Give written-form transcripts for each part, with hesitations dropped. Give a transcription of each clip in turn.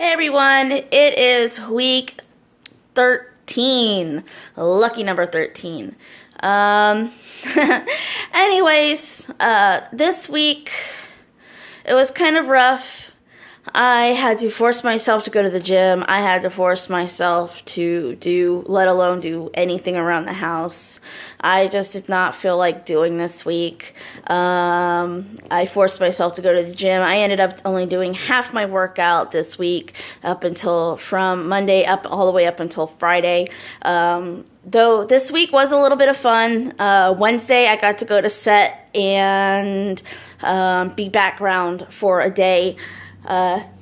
Hey everyone, it is week 13, lucky number 13. Anyways, this week it was kind of rough. I had to force myself to go to the gym. I had to force myself to let alone do anything around the house. I just did not feel like doing this week. I forced myself to go to the gym. I ended up only doing half my workout this week from Monday up all the way up until Friday. Though this week was a little bit of fun. Wednesday I got to go to set and be background for a day.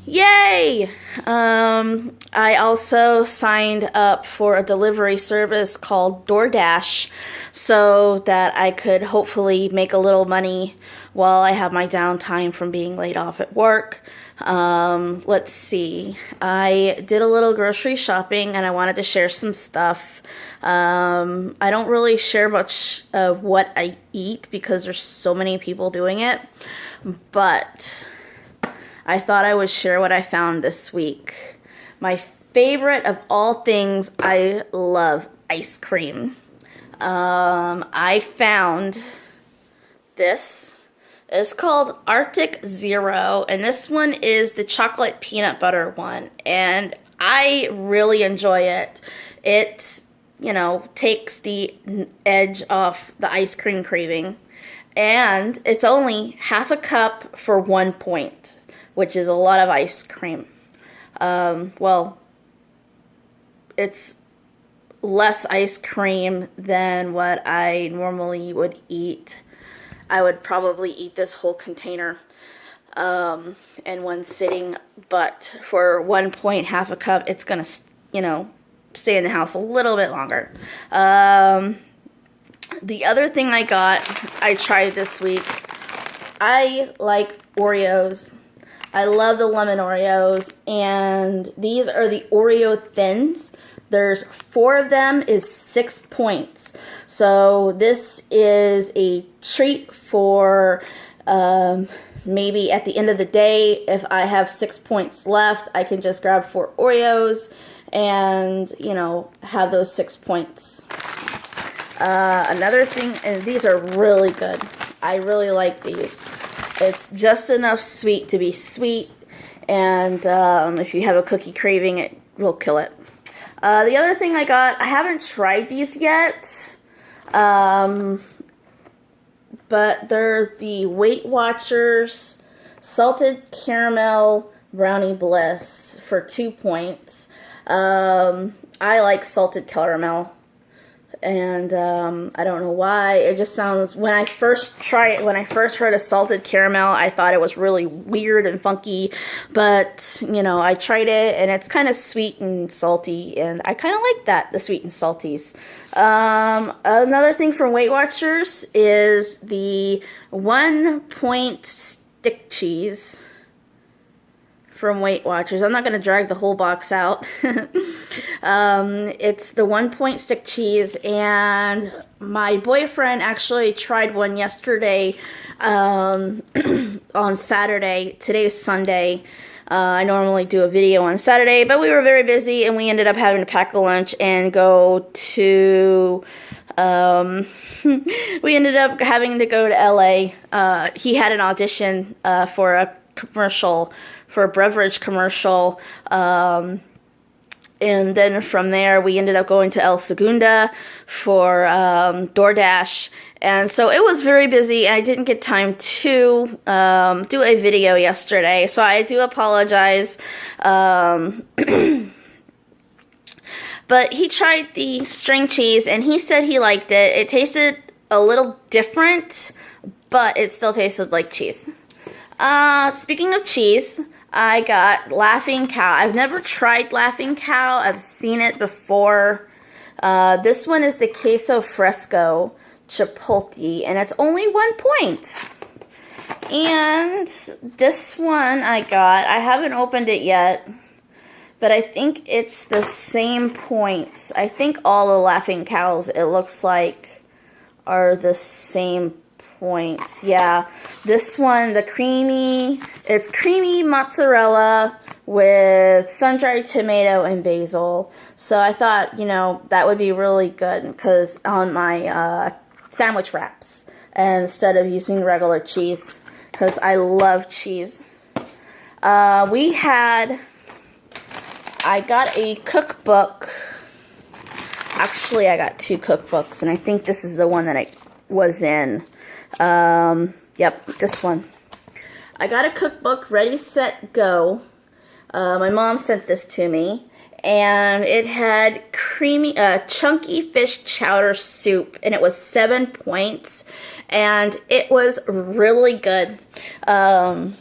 Yay! I also signed up for a delivery service called DoorDash so that I could hopefully make a little money while I have my downtime from being laid off at work. Let's see. I did a little grocery shopping and I wanted to share some stuff. I don't really share much of what I eat because there's so many people doing it, but I thought I would share what I found this week. My favorite of all things, I love ice cream. I found this. It's called Arctic Zero, and this one is the chocolate peanut butter one, and I really enjoy it. It, takes the edge off the ice cream craving, and it's only half a cup for 1 point. Which is a lot of ice cream. It's less ice cream than what I normally would eat. I would probably eat this whole container in one sitting, but for 1 point, half a cup, it's gonna, stay in the house a little bit longer. The other thing I tried this week, I like Oreos. I love the lemon Oreos, and these are the Oreo Thins. There's 4 of them, is 6 points. So this is a treat for maybe at the end of the day. If I have 6 points left, I can just grab 4 Oreos and, have those 6 points. Another thing, and these are really good. I really like these. It's just enough sweet to be sweet, and if you have a cookie craving, it will kill it. The other thing I got, I haven't tried these yet, but they're the Weight Watchers Salted Caramel Brownie Bliss for 2 points. I like salted caramel. And I don't know why. It just sounds, when I first heard of salted caramel, I thought it was really weird and funky. But, I tried it, and it's kind of sweet and salty, and I kind of like that, the sweet and salties. Another thing from Weight Watchers is the 1 point stick cheese from Weight Watchers. I'm not going to drag the whole box out. It's the 1 point stick cheese, and my boyfriend actually tried one yesterday on Saturday. Today's Sunday. I normally do a video on Saturday, but we were very busy, and we ended up having to pack a lunch and go to we ended up having to go to LA. He had an audition for a commercial, for a beverage commercial, and then from there we ended up going to El Segunda for DoorDash, and so it was very busy. I didn't get time to do a video yesterday, so I do apologize. But he tried the string cheese, and he said he liked it. It tasted a little different, but it still tasted like cheese. Speaking of cheese, I got Laughing Cow. I've never tried Laughing Cow. I've seen it before. This one is the Queso Fresco Chipotle, and it's only 1 point. And this one I haven't opened it yet, but I think it's the same points. I think all the Laughing Cows, it looks like, are the same points. Yeah, this one, it's creamy mozzarella with sun-dried tomato and basil. So I thought, that would be really good because on my sandwich wraps instead of using regular cheese, because I love cheese. I got a cookbook. Actually, I got 2 cookbooks, and I think this is the one that I was in. Yep, this one. I got a cookbook, Ready, Set, Go. My mom sent this to me, and it had chunky fish chowder soup, and it was 7 points, and it was really good. I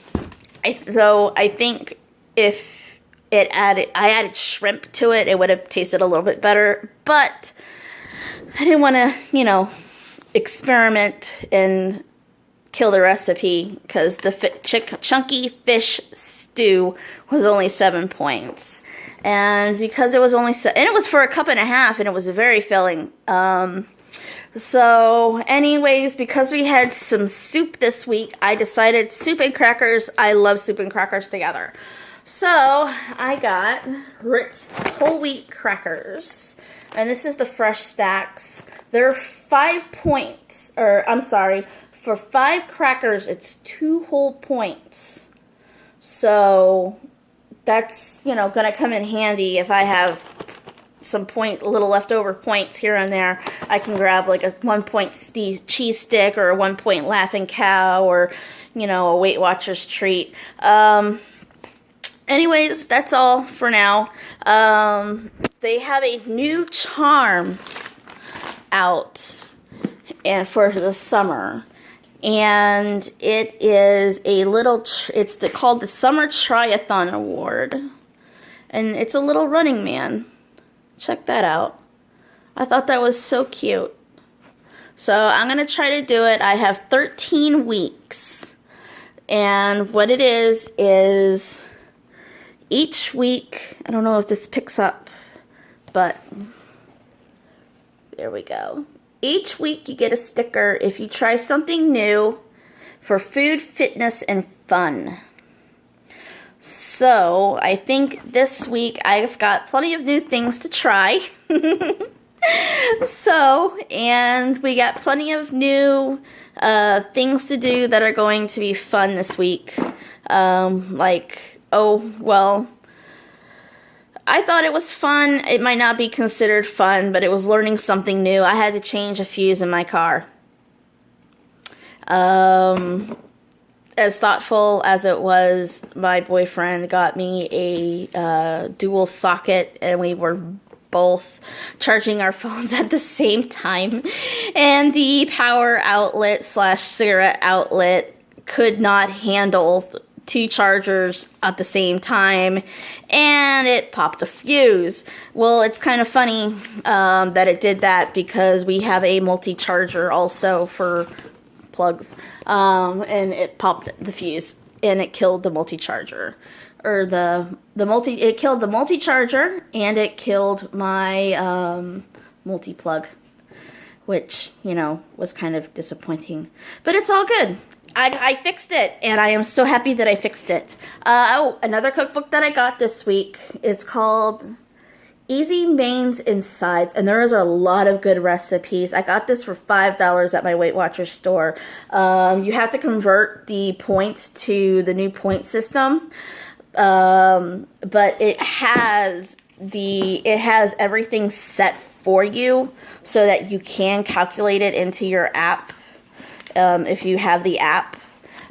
think if I added shrimp to it, it would have tasted a little bit better, but I didn't want to, experiment and kill the recipe because the chunky fish stew was only 7 points. And because it was only and it was for a cup and a half, and it was very filling. So anyways, because we had some soup this week, I decided soup and crackers. I love soup and crackers together. So I got Ritz whole wheat crackers, and this is the fresh stacks. They're 5 points, for 5 crackers, it's 2 whole points. So that's, gonna come in handy if I have some little leftover points here and there. I can grab like a 1 point cheese stick or a 1 point Laughing Cow or, a Weight Watchers treat. Anyways, that's all for now. They have a new charm out and for the summer, and it is it's called the Summer Triathlon Award, and it's a little running man. Check that out. I thought that was so cute. So I'm gonna try to do it. I have 13 weeks, and what it is each week, I don't know if this picks up, but there we go. Each week you get a sticker if you try something new for food, fitness, and fun. So I think this week I've got plenty of new things to try. And we got plenty of new things to do that are going to be fun this week. I thought it was fun. It might not be considered fun, but it was learning something new. I had to change a fuse in my car. As thoughtful as it was, my boyfriend got me a dual socket, and we were both charging our phones at the same time. And the power outlet / cigarette outlet could not handle 2 chargers at the same time, and it popped a fuse. Well, it's kind of funny that it did that because we have a multi-charger also for plugs, and it popped the fuse, and it killed the multi-charger. Or it killed the multi-charger, and it killed my multi-plug, which, was kind of disappointing. But it's all good. I fixed it, and I am so happy that I fixed it. Another cookbook that I got this week, it's called Easy Mains and Sides, and there is a lot of good recipes. I got this for $5 at my Weight Watchers store. You have to convert the points to the new point system, but it has everything set for you so that you can calculate it into your app. If you have the app.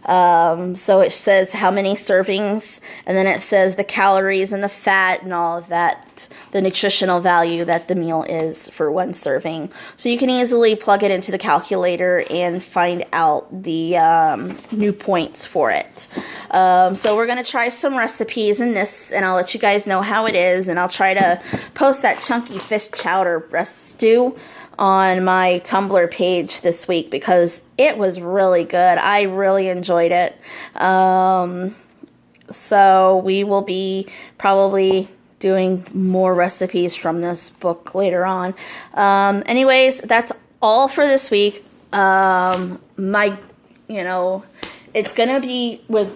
So it says how many servings, and then it says the calories and the fat and all of that, the nutritional value that the meal is for 1 serving. So you can easily plug it into the calculator and find out the new points for it. So we're going to try some recipes in this, and I'll let you guys know how it is, and I'll try to post that chunky fish chowder stew on my Tumblr page this week because it was really good. I really enjoyed it. So we will be probably doing more recipes from this book later on. Anyways, that's all for this week. It's gonna be with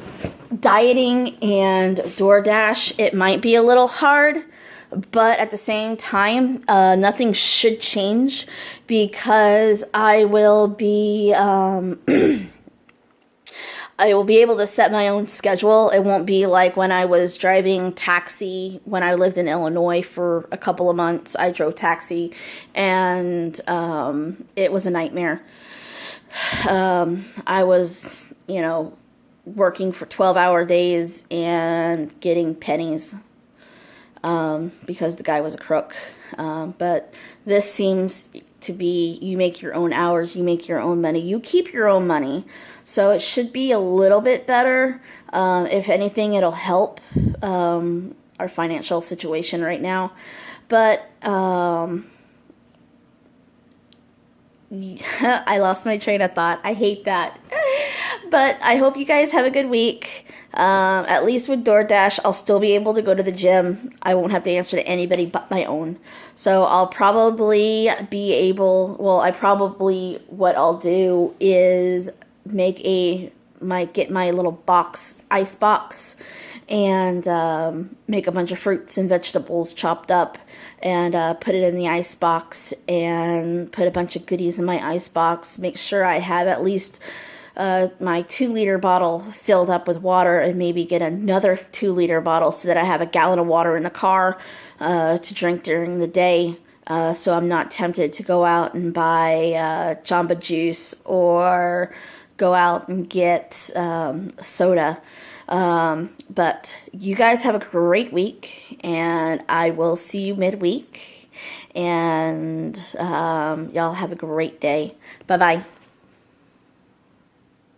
dieting and DoorDash. It might be a little hard, but at the same time, nothing should change because I will be I will be able to set my own schedule. It won't be like when I was driving taxi when I lived in Illinois for a couple of months. I drove taxi, and it was a nightmare. I was, working for 12-hour days and getting pennies because the guy was a crook. But this seems to be, you make your own hours, you make your own money, you keep your own money. So it should be a little bit better. If anything, it'll help our financial situation right now. But I lost my train of thought. I hate that. But I hope you guys have a good week. At least with DoorDash, I'll still be able to go to the gym. I won't have to answer to anybody but my own. So I'll probably be able, what I'll do is get my little ice box, and make a bunch of fruits and vegetables chopped up, and put it in the ice box, and put a bunch of goodies in my ice box. Make sure I have at least my 2-liter bottle filled up with water, and maybe get another 2-liter bottle so that I have a gallon of water in the car to drink during the day. So I'm not tempted to go out and buy Jamba Juice or go out and get soda. But you guys have a great week, and I will see you midweek. And y'all have a great day. Bye-bye.